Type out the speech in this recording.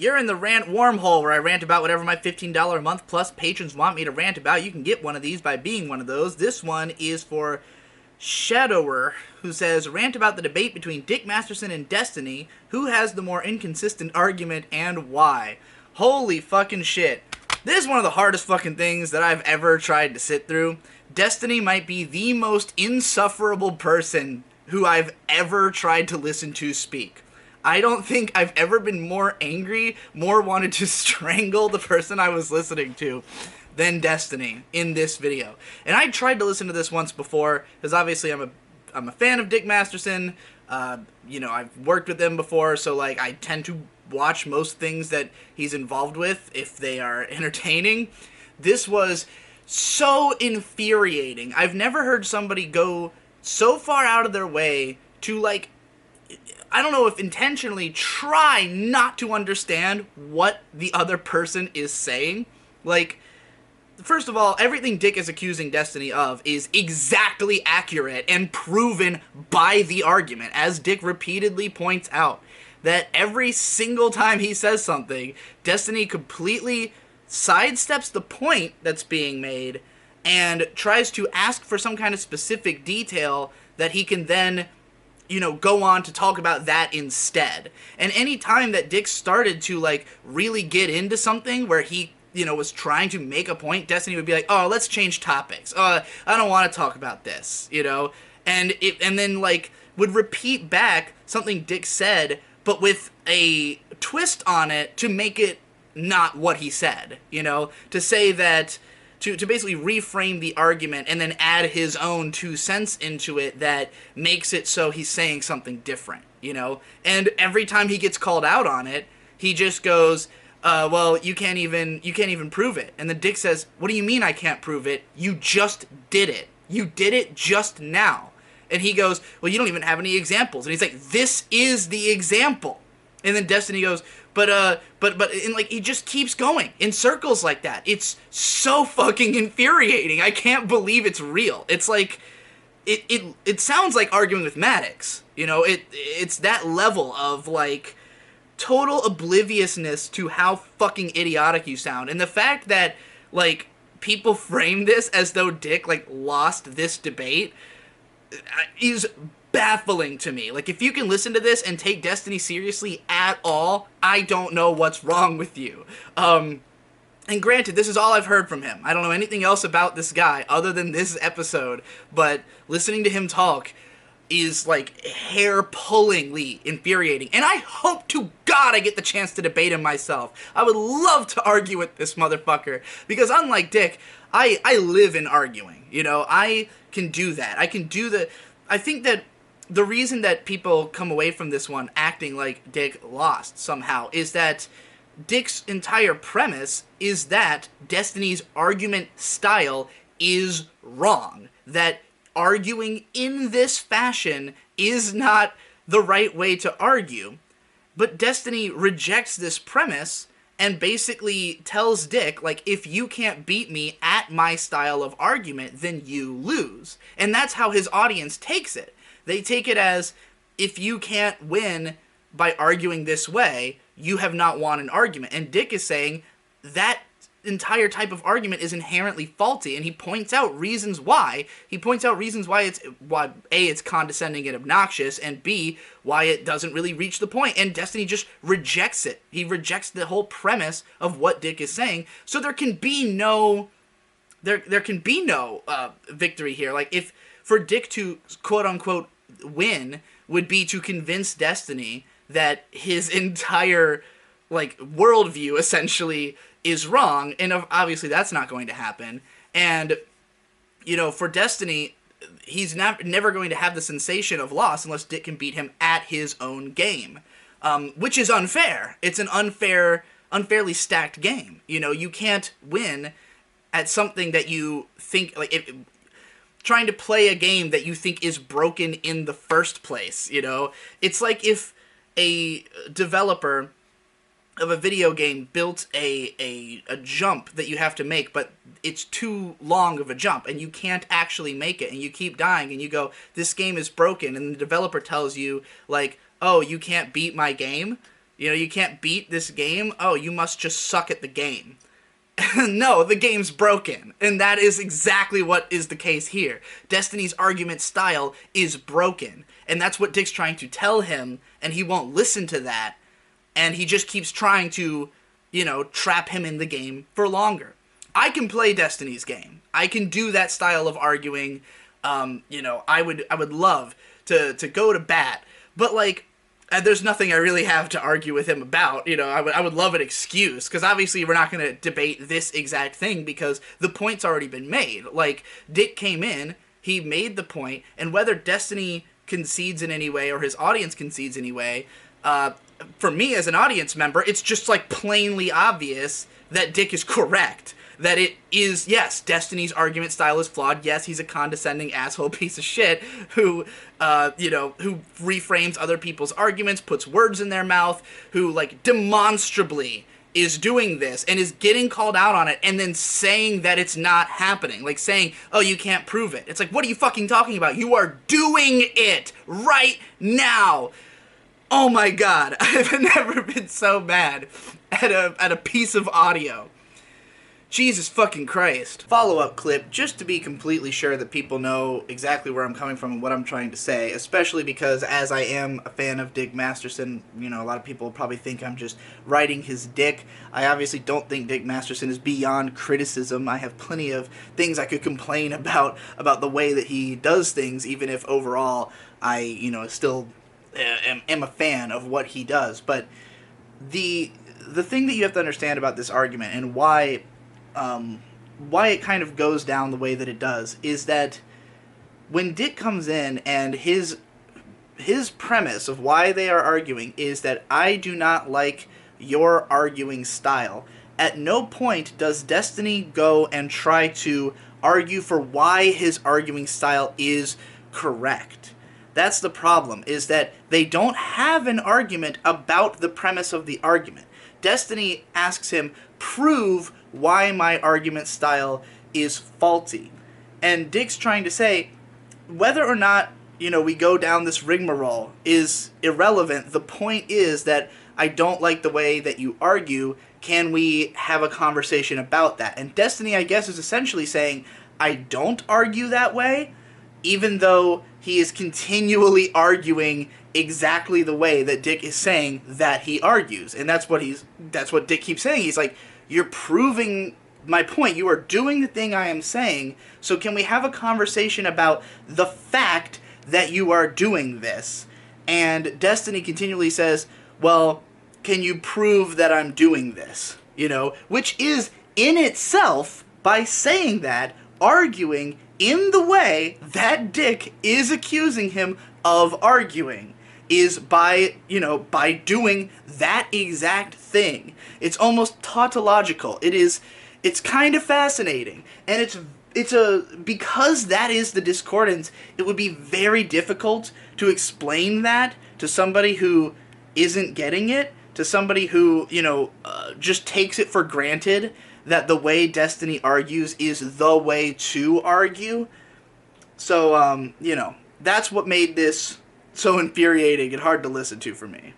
You're in the rant wormhole where I rant about whatever my $15 a month plus patrons want me to rant about. You can get one of these by being one of those. This one is for Shadower, who says, rant about the debate between Dick Masterson and Destiny. Who has the more inconsistent argument and why? Holy fucking shit. This is one of the hardest fucking things that I've ever tried to sit through. Destiny might be the most insufferable person who I've ever tried to listen to speak. I don't think I've ever been more angry, more wanted to strangle the person I was listening to than Destiny in this video. And I tried to listen to this once before, because obviously I'm a fan of Dick Masterson. You know, I've worked with him before, so like I tend to watch most things that he's involved with if they are entertaining. This was so infuriating. I've never heard somebody go so far out of their way to, like, I don't know if intentionally try not to understand what the other person is saying. Like, first of all, everything Dick is accusing Destiny of is exactly accurate and proven by the argument, as Dick repeatedly points out, that every single time he says something, Destiny completely sidesteps the point that's being made and tries to ask for some kind of specific detail that he can then, you know, go on to talk about that instead. And any time that Dick started to, like, really get into something where he, you know, was trying to make a point, Destiny would be like, oh, let's change topics. I don't want to talk about this, you know? And then, like, would repeat back something Dick said, but with a twist on it to make it not what he said, you know? To say that, to basically reframe the argument and then add his own 2 cents into it that makes it so he's saying something different, you know? And every time he gets called out on it, he just goes, well, you can't even prove it. And then Dick says, what do you mean I can't prove it? You just did it. You did it just now. And he goes, well, you don't even have any examples. And he's like, this is the example. And then Destiny goes, but, and like, he just keeps going in circles like that. It's so fucking infuriating. I can't believe it's real. It's like, it sounds like arguing with Maddox. You know, it's that level of, like, total obliviousness to how fucking idiotic you sound. And the fact that, like, people frame this as though Dick, like, lost this debate is baffling to me. Like, if you can listen to this and take Destiny seriously at all, I don't know what's wrong with you. And granted, this is all I've heard from him. I don't know anything else about this guy other than this episode, but listening to him talk is, like, hair-pullingly infuriating. And I hope to God I get the chance to debate him myself. I would love to argue with this motherfucker, because unlike Dick, I live in arguing. You know, I can do that. I think that the reason that people come away from this one acting like Dick lost somehow is that Dick's entire premise is that Destiny's argument style is wrong. That arguing in this fashion is not the right way to argue. But Destiny rejects this premise and basically tells Dick, like, if you can't beat me at my style of argument, then you lose. And that's how his audience takes it. They take it as, if you can't win by arguing this way, you have not won an argument. And Dick is saying that entire type of argument is inherently faulty, and he points out reasons why. He points out reasons why A, it's condescending and obnoxious, and B, why it doesn't really reach the point. And Destiny just rejects it. He rejects the whole premise of what Dick is saying. So there can be no victory here. Like, if for Dick to quote unquote win would be to convince Destiny that his entire, like, worldview essentially is wrong, and obviously that's not going to happen. And, you know, for Destiny, he's never going to have the sensation of loss unless Dick can beat him at his own game, which is unfair. It's an unfairly stacked game. You know, you can't win at something that you think, like, trying to play a game that you think is broken in the first place, you know? It's like if a developer of a video game built a jump that you have to make, but it's too long of a jump, and you can't actually make it, and you keep dying, and you go, this game is broken, and the developer tells you, like, oh, you can't beat my game? You know, you can't beat this game. Oh, you must just suck at the game. No, the game's broken. And that is exactly what is the case here. Destiny's argument style is broken. And that's what Dick's trying to tell him, and he won't listen to that. And he just keeps trying to, you know, trap him in the game for longer. I can play Destiny's game. I can do that style of arguing. You know, I would love to go to bat. But, like, there's nothing I really have to argue with him about. You know, I would love an excuse, because obviously we're not going to debate this exact thing because the point's already been made. Like, Dick came in, he made the point, and whether Destiny concedes in any way or his audience concedes anyway, for me as an audience member, it's just, like, plainly obvious that Dick is correct. That it is, yes, Destiny's argument style is flawed. Yes, he's a condescending asshole piece of shit who, you know, who reframes other people's arguments, puts words in their mouth, who, like, demonstrably is doing this and is getting called out on it and then saying that it's not happening. Like, saying, oh, you can't prove it. It's like, what are you fucking talking about? You are doing it right now. Oh my god, I've never been so mad at a piece of audio. Jesus fucking Christ. Follow-up clip, just to be completely sure that people know exactly where I'm coming from and what I'm trying to say, especially because as I am a fan of Dick Masterson, you know, a lot of people probably think I'm just riding his dick. I obviously don't think Dick Masterson is beyond criticism. I have plenty of things I could complain about the way that he does things, even if overall I, you know, still am a fan of what he does. But the thing that you have to understand about this argument and why it kind of goes down the way that it does is that when Dick comes in and his premise of why they are arguing is that I do not like your arguing style, at no point does Destiny go and try to argue for why his arguing style is correct. That's the problem, is that they don't have an argument about the premise of the argument. Destiny asks him, prove why my argument style is faulty. And Dick's trying to say, whether or not, you know, we go down this rigmarole is irrelevant. The point is that I don't like the way that you argue. Can we have a conversation about that? And Destiny, I guess, is essentially saying, I don't argue that way, even though he is continually arguing exactly the way that Dick is saying that he argues. And that's what Dick keeps saying. He's like, you're proving my point. You are doing the thing I am saying, so can we have a conversation about the fact that you are doing this? And Destiny continually says, well, can you prove that I'm doing this? You know, which is in itself, by saying that, arguing in the way that Dick is accusing him of arguing, is by, you know, by doing that exact thing. It's almost tautological. It's kind of fascinating. And because that is the discordance, it would be very difficult to explain that to somebody who isn't getting it, to somebody who, you know, just takes it for granted that the way Destiny argues is the way to argue. So, you know, that's what made this so infuriating and hard to listen to for me.